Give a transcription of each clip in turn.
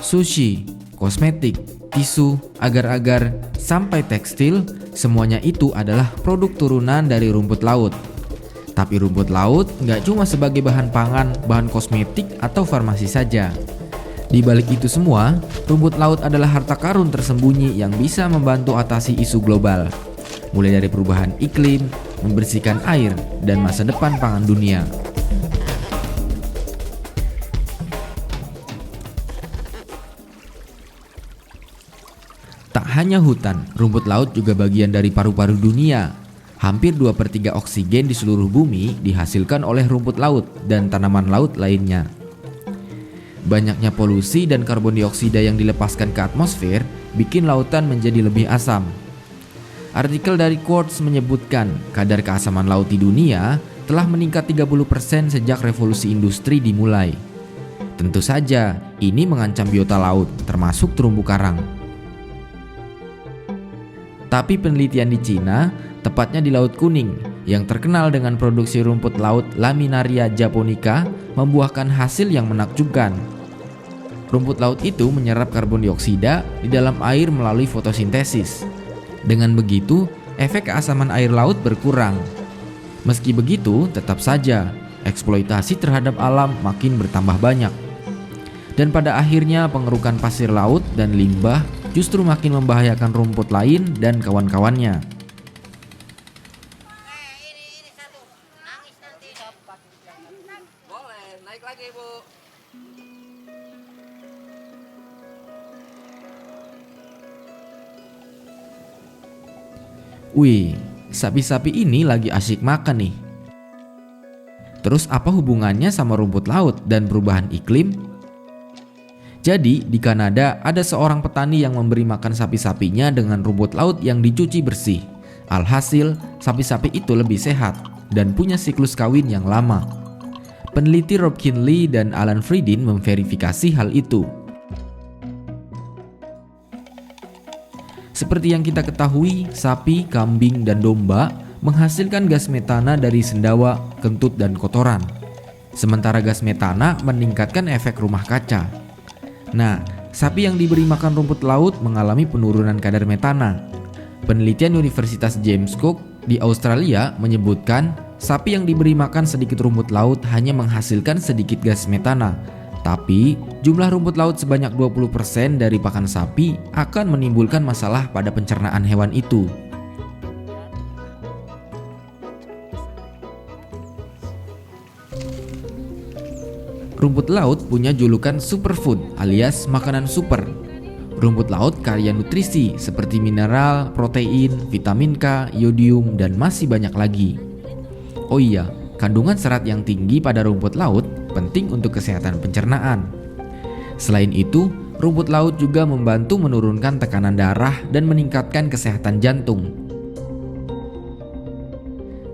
Sushi, kosmetik, tisu, agar-agar, sampai tekstil, semuanya itu adalah produk turunan dari rumput laut. Tapi rumput laut nggak cuma sebagai bahan pangan, bahan kosmetik, atau farmasi saja. Di balik itu semua, rumput laut adalah harta karun tersembunyi yang bisa membantu atasi isu global. Mulai dari perubahan iklim, membersihkan air, dan masa depan pangan dunia. Tak hanya hutan, rumput laut juga bagian dari paru-paru dunia. Hampir 2/3 oksigen di seluruh bumi dihasilkan oleh rumput laut dan tanaman laut lainnya. Banyaknya polusi dan karbon dioksida yang dilepaskan ke atmosfer bikin lautan menjadi lebih asam. Artikel dari Quartz menyebutkan kadar keasaman laut di dunia telah meningkat 30% sejak revolusi industri dimulai. Tentu saja, ini mengancam biota laut, termasuk terumbu karang. Tapi penelitian di Cina, tepatnya di Laut Kuning, yang terkenal dengan produksi rumput laut Laminaria japonica, membuahkan hasil yang menakjubkan. Rumput laut itu menyerap karbon dioksida di dalam air melalui fotosintesis. Dengan begitu, efek keasaman air laut berkurang. Meski begitu, tetap saja eksploitasi terhadap alam makin bertambah banyak. Dan pada akhirnya pengerukan pasir laut dan limbah justru makin membahayakan rumput lain dan kawan-kawannya. Ini satu, nangis nanti. Boleh, naik lagi Bu. Wih, sapi-sapi ini lagi asyik makan nih. Terus apa hubungannya sama rumput laut dan perubahan iklim? Jadi di Kanada ada seorang petani yang memberi makan sapi-sapinya dengan rumput laut yang dicuci bersih. Alhasil, sapi-sapi itu lebih sehat dan punya siklus kawin yang lama. Peneliti Rob Kinley dan Alan Friedin memverifikasi hal itu. Seperti yang kita ketahui, sapi, kambing, dan domba menghasilkan gas metana dari sendawa, kentut, dan kotoran. Sementara gas metana meningkatkan efek rumah kaca. Nah, sapi yang diberi makan rumput laut mengalami penurunan kadar metana. Penelitian Universitas James Cook di Australia menyebutkan sapi yang diberi makan sedikit rumput laut hanya menghasilkan sedikit gas metana. Tapi, jumlah rumput laut sebanyak 20% dari pakan sapi akan menimbulkan masalah pada pencernaan hewan itu. Rumput laut punya julukan superfood alias makanan super. Rumput laut kaya nutrisi seperti mineral, protein, vitamin K, yodium, dan masih banyak lagi. Oh iya, kandungan serat yang tinggi pada rumput laut penting untuk kesehatan pencernaan. Selain itu, rumput laut juga membantu menurunkan tekanan darah dan meningkatkan kesehatan jantung.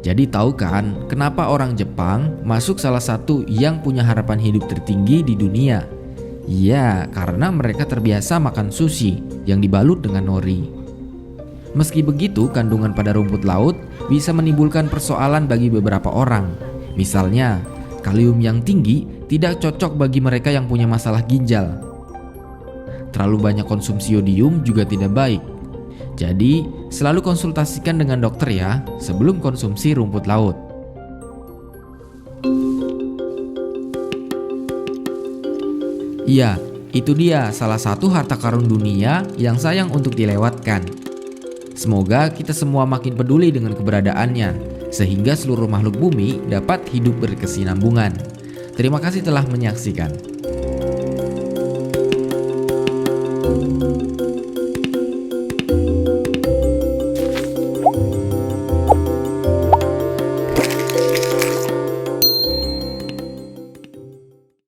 Jadi tahu kan kenapa orang Jepang masuk salah satu yang punya harapan hidup tertinggi di dunia? Ya, karena mereka terbiasa makan sushi yang dibalut dengan nori. Meski begitu, kandungan pada rumput laut bisa menimbulkan persoalan bagi beberapa orang. Misalnya, kalium yang tinggi tidak cocok bagi mereka yang punya masalah ginjal. Terlalu banyak konsumsi yodium juga tidak baik. Jadi, selalu konsultasikan dengan dokter ya sebelum konsumsi rumput laut. Iya, itu dia salah satu harta karun dunia yang sayang untuk dilewatkan. Semoga kita semua makin peduli dengan keberadaannya, sehingga seluruh makhluk bumi dapat hidup berkesinambungan. Terima kasih telah menyaksikan.